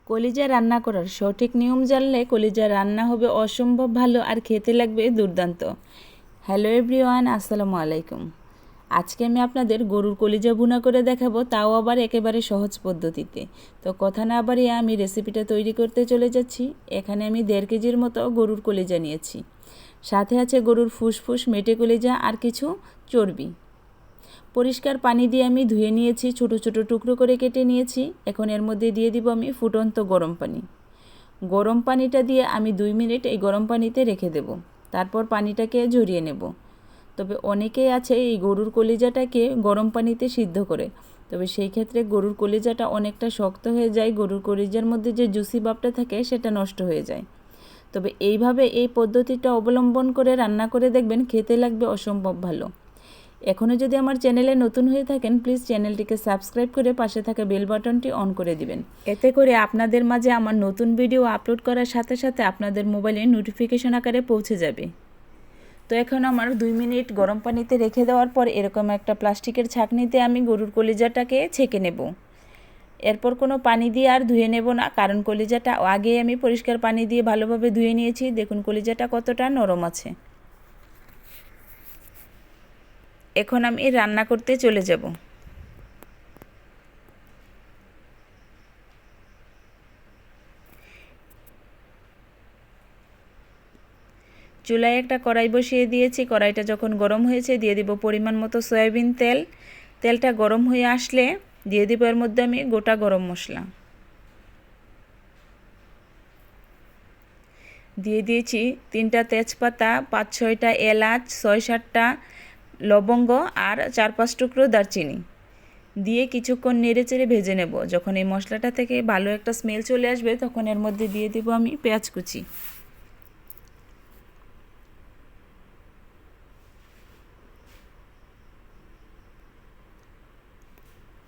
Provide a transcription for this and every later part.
কলিজা রান্না করার সঠিক নিয়ম জানলে কলিজা রান্না হবে অসম্ভব ভালো আর খেতে লাগবে দুর্দান্ত। হ্যালো এভরিওয়ান, আসসালামু আলাইকুম। আজকে আমি আপনাদের গরুর কলিজা ভুনা করে দেখাবো, তাও আবার একেবারে সহজ পদ্ধতিতে। তো কথা না বাড়িয়ে আমি রেসিপিটা তৈরি করতে চলে যাচ্ছি। এখানে আমি 1.5 কেজির মতো গরুর কলিজা নিয়েছি, সাথে আছে গরুর ফুসফুস, মেটে কলিজা আর কিছু চর্বি। পরিষ্কার পানি দিয়ে আমি ধুয়ে নিয়েছি, ছোট ছোট টুকরো করে কেটে নিয়েছি। এখন এর মধ্যে দিয়ে দিব আমি ফুটন্ত গরম পানি। গরম পানিটা দিয়ে আমি 2 মিনিট এই গরম পানিতে রেখে দেব, তারপর পানিটাকে ঝরিয়ে নেব। তবে অনেকেই আছে এই গরুর কলিজাটাকে গরম পানিতে সিদ্ধ করে, তবে সেই ক্ষেত্রে গরুর কলিজাটা অনেকটা শক্ত হয়ে যায়, গরুর কলিজার মধ্যে যে জুসি ভাবটা থাকে সেটা নষ্ট হয়ে যায়। তবে এইভাবে এই পদ্ধতিটা অবলম্বন করে রান্না করে দেখবেন, খেতে লাগবে অসম্ভব ভালো। এখনও যদি আমার চ্যানেলে নতুন হয়ে থাকেন, প্লিজ চ্যানেলটিকে সাবস্ক্রাইব করে পাশে থাকা বেল বাটনটি অন করে দিবেন। এতে করে আপনাদের মাঝে আমার নতুন ভিডিও আপলোড করার সাথে সাথে আপনাদের মোবাইলে নোটিফিকেশন আকারে পৌঁছে যাবে। তো এখন আমার 2 মিনিট গরম পানিতে রেখে দেওয়ার পর এরকম একটা প্লাস্টিকের ছাঁকনিতে আমি গরুর কলিজাটাকে ছেঁকে নেব। এরপর কোনো পানি দিয়ে আর ধুয়ে নেব না, কারণ কলিজাটা আগে আমি পরিষ্কার পানি দিয়ে ভালোভাবে ধুয়ে নিয়েছি। দেখুন কলিজাটা কতটা নরম আছে। এখন আমি রান্না করতে চলে যাব। চুলায় একটা কড়াই বসিয়ে দিয়েছি। কড়াইটা যখন গরম হয়েছে দিয়ে দিব পরিমাণ মতো সয়াবিন তেল। তেলটা গরম হয়ে আসলে দিয়ে দিব এর মধ্যে আমি গোটা গরম মশলা। দিয়ে দিয়েছি 3টা তেজপাতা, 5-6টা এলাচ, 6-7টা লবঙ্গ আর 4-5 টুকরো দারচিনি দিয়ে কিছুক্ষণ নেড়েচেড়ে ভেজে নেব। যখন এই মশলাটা থেকে ভালো একটা স্মেল চলে আসবে তখন এর মধ্যে দিয়ে দিব আমি পেঁয়াজ কুচি।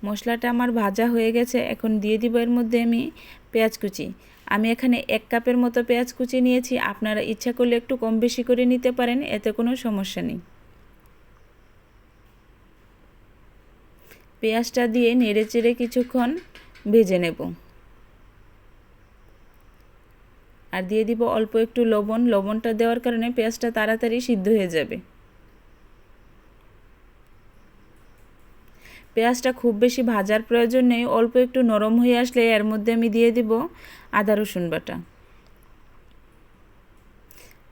মশলাটা আমার ভাজা হয়ে গেছে, এখন দিয়ে দিব এর মধ্যে আমি পেঁয়াজ কুচি। আমি এখানে 1 কাপের মতো পেঁয়াজ কুচি নিয়েছি, আপনারা ইচ্ছা করলে একটু কম বেশি করে নিতে পারেন, এতে কোনো সমস্যা নেই। পেঁয়াজটা দিয়ে নেড়েচেড়ে কিছুক্ষণ ভেজে নেব। আর দিয়ে দিব অল্প একটু লবণ। লবণটা দেওয়ার কারণে পেঁয়াজটা তাড়াতাড়ি সিদ্ধ হয়ে যাবে। পেঁয়াজটা খুব বেশি ভাজার প্রয়োজন নেই, অল্প একটু নরম হয়ে আসলে এর মধ্যে আমি দিয়ে দিব আদা রসুন বাটা।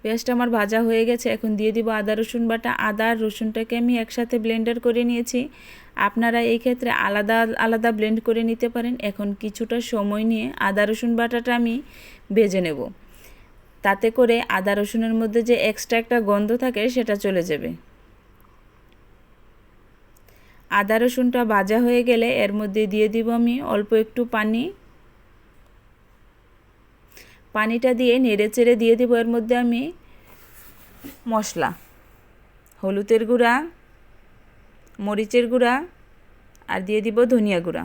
পেঁয়াজটা আমার ভাজা হয়ে গেছে, এখন দিয়ে দিব আদা রসুন বাটা। আদা আর রসুনটাকে আমি একসাথে ব্লেন্ডার করে নিয়েছি, আপনারা এই ক্ষেত্রে আলাদা আলাদা ব্লেন্ড করে নিতে পারেন। এখন কিছুটা সময় নিয়ে আদা রসুন বাটাটা আমি ভেজে নেব, তাতে করে আদা রসুনের মধ্যে যে এক্সট্রা একটা গন্ধ থাকে সেটা চলে যাবে। আদা রসুনটা ভাজা হয়ে গেলে এর মধ্যে দিয়ে দিব আমি অল্প একটু পানি। পানিটা দিয়ে নেড়েচেড়ে দিয়ে দিব এর মধ্যে আমি মশলা, হলুদের গুঁড়া, মরিচের গুঁড়া আর দিয়ে দিব ধনিয়া গুঁড়া।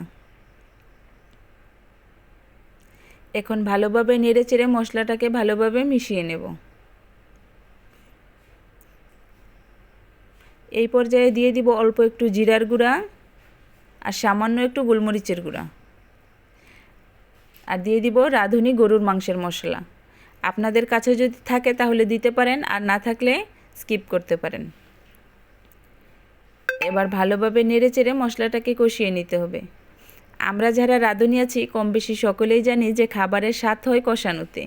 এখন ভালোভাবে নেড়েচেড়ে মশলাটাকে ভালোভাবে মিশিয়ে নেব। এই পর্যায়ে দিয়ে দিব অল্প একটু জিরার গুঁড়া আর সামান্য একটু গোলমরিচের গুঁড়া, আর দিয়ে দিব রাঁধুনি গরুর মাংসের মশলা। আপনাদের কাছে যদি থাকে তাহলে দিতে পারেন, আর না থাকলে স্কিপ করতে পারেন। এবার ভালোভাবে নেড়েচেড়ে মশলাটাকে কষিয়ে নিতে হবে। আমরা যারা রাঁধুনি আছি কম বেশি সকলেই জানি যে খাবারের স্বাদ হয় কষানোতে।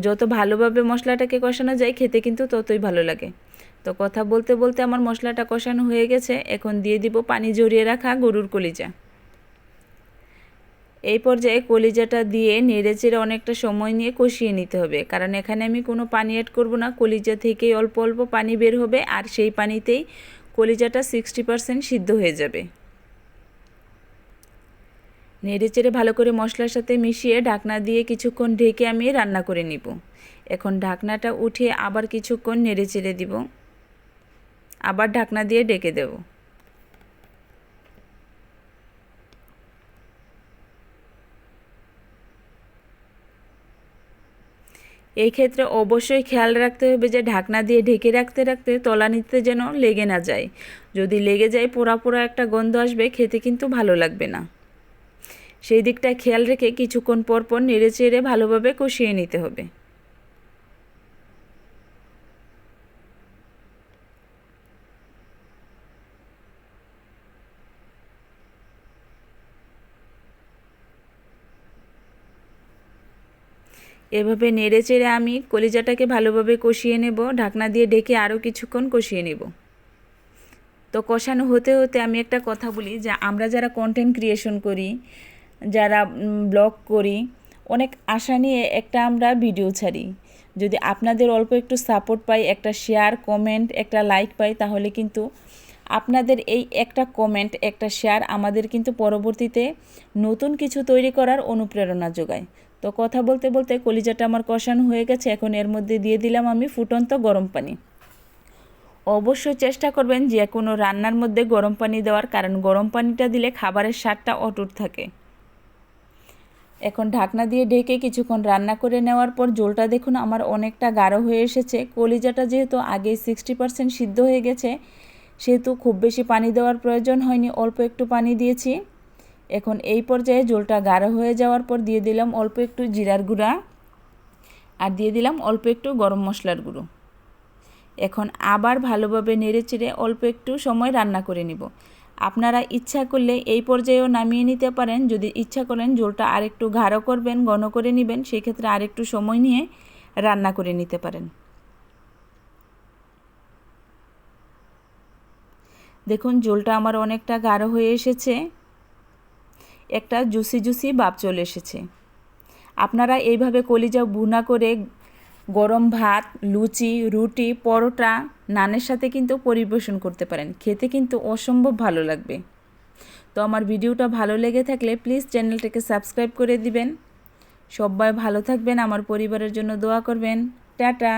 যত ভালোভাবে মশলাটাকে কষানো যায় খেতে কিন্তু ততই ভালো লাগে। তো কথা বলতে বলতে আমার মশলাটা কষানো হয়ে গেছে, এখন দিয়ে দিব পানি ঝরিয়ে রাখা গরুর কলিজা। এই পর্যায়ে কলিজাটা দিয়ে নেড়েচেড়ে অনেকটা সময় নিয়ে কষিয়ে নিতে হবে, কারণ এখানে আমি কোনো পানি অ্যাড করব না। কলিজা থেকেই অল্প অল্প পানি বের হবে, আর সেই পানিতেই কলিজাটা 60% সিদ্ধ হয়ে যাবে। নেড়েচেড়ে ভালো করে মশলার সাথে মিশিয়ে ঢাকনা দিয়ে কিছুক্ষণ ঢেকে আমি রান্না করে নিব। এখন ঢাকনাটা উঠিয়ে আবার কিছুক্ষণ নেড়েচেড়ে দিব, আবার ঢাকনা দিয়ে ঢেকে দেব। এই ক্ষেত্রে অবশ্যই খেয়াল রাখতে হবে যে ঢাকনা দিয়ে ঢেকে রাখতে রাখতে তলানিতে যেন লেগে না যায়। যদি লেগে যায় পোড়া পোড়া একটা গন্ধ আসবে, খেতে কিন্তু ভালো লাগবে না। সেই দিকটা খেয়াল রেখে কিছুক্ষণ পর পর নেড়ে চেড়ে ভালোভাবে কষিয়ে নিতে হবে। এভাবে নেড়ে চেড়ে আমি কলিজাটাকে ভালোভাবে কষিয়ে নেব। ঢাকনা দিয়ে ঢেকে আরও কিছুক্ষণ কষিয়ে নেব। তো কষানো হতে হতে আমি একটা কথা বলি, যে আমরা যারা কন্টেন্ট ক্রিয়েশন করি, যারা ব্লগ করি, অনেক আশা নিয়ে একটা আমরা ভিডিও ছাড়ি। যদি আপনাদের অল্প একটু সাপোর্ট পাই, একটা শেয়ার, কমেন্ট, একটা লাইক পাই, তাহলে কিন্তু আপনাদের এই একটা কমেন্ট, একটা শেয়ার আমাদের কিন্তু পরবর্তীতে নতুন কিছু তৈরি করার অনুপ্রেরণা যোগায়। তো কথা বলতে বলতে কলিজাটা আমার কষানো হয়ে গেছে। এখন এর মধ্যে দিয়ে দিলাম আমি ফুটন্ত গরম পানি। অবশ্যই চেষ্টা করবেন যে কোনো রান্নার মধ্যে গরম পানি দেওয়ার, কারণ গরম পানিটা দিলে খাবারের স্বাদটা অটুট থাকে। এখন ঢাকনা দিয়ে ঢেকে কিছুক্ষণ রান্না করে নেওয়ার পর ঝোলটা দেখুন আমার অনেকটা গাঢ় হয়ে এসেছে। কলিজাটা যেহেতু আগে 60% সিদ্ধ হয়ে গেছে, সেহেতু খুব বেশি পানি দেওয়ার প্রয়োজন হয়নি, অল্প একটু পানি দিয়েছি। এখন এই পর্যায়ে ঝোলটা গাঢ় হয়ে যাওয়ার পর দিয়ে দিলাম অল্প একটু জিরার গুঁড়া আর দিয়ে দিলাম অল্প একটু গরম মশলার গুঁড়ো। এখন আবার ভালোভাবে নেড়েচেড়ে অল্প একটু সময় রান্না করে নিব। আপনারা ইচ্ছা করলে এই পর্যায়েও নামিয়ে নিতে পারেন। যদি ইচ্ছা করেন ঝোলটা আরেকটু গাঢ় করবেন, ঘন করে নেবেন, সেই ক্ষেত্রে আরেকটু সময় নিয়ে রান্না করে নিতে পারেন। দেখুন ঝোলটা আমার অনেকটা গাঢ় হয়ে এসেছে, একটা জুসি জুসি ভাব চলে এসেছে। আপনারা এইভাবে কলিজা ভুনা করে গরম ভাত, লুচি, রুটি, পরোটা, নানের সাথে কিন্তু পরিবেশন করতে পারেন। খেতে কিন্তু অসম্ভব ভালো লাগবে। তো আমার ভিডিওটা ভালো লেগে থাকলে প্লিজ চ্যানেলটাকে সাবস্ক্রাইব করে দিবেন। সবাই ভালো থাকবেন, আমার পরিবারের জন্য দোয়া করবেন। টাটা।